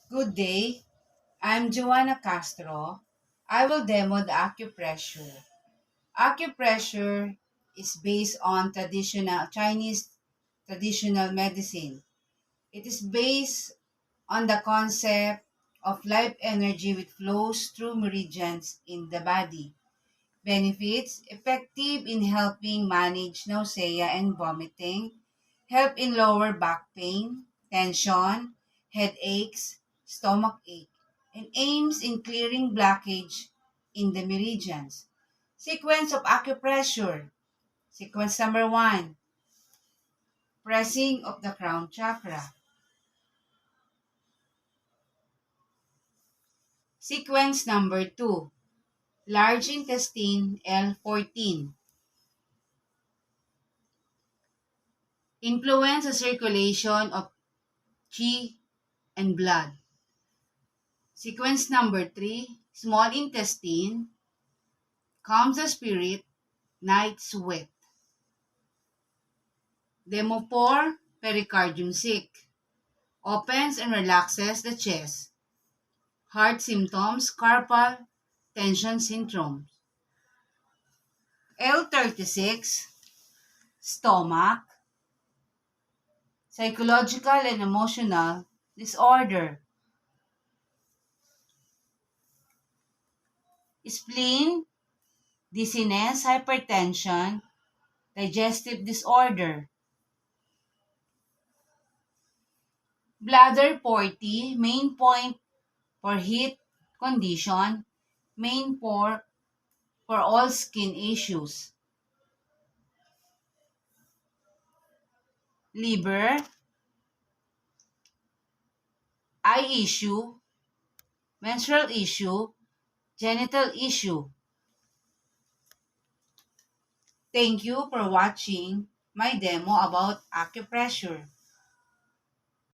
Good day. I'm Joanna Castro. I will demo the acupressure. Acupressure is based on traditional Chinese traditional medicine. It is based on the concept of life energy which flows through meridians in the body. Benefits: effective in helping manage nausea and vomiting, help in lower back pain, tension, headaches, stomach ache, and aims in clearing blockage in the meridians. Sequence of acupressure. Sequence number 1, pressing of the crown chakra. Sequence number 2, large intestine L14. Influence the circulation of qi and blood. Sequence number 3, small intestine, calms the spirit, night sweat. Demo 4, pericardium sick, opens and relaxes the chest. Heart symptoms, carpal tension syndrome. L36, stomach, psychological and emotional disorder. Spleen, dizziness, hypertension, digestive disorder. Bladder 40, main point for heat condition, main for all skin issues. Liver, eye issue, menstrual issue, genital issue. Thank you for watching my demo about acupressure.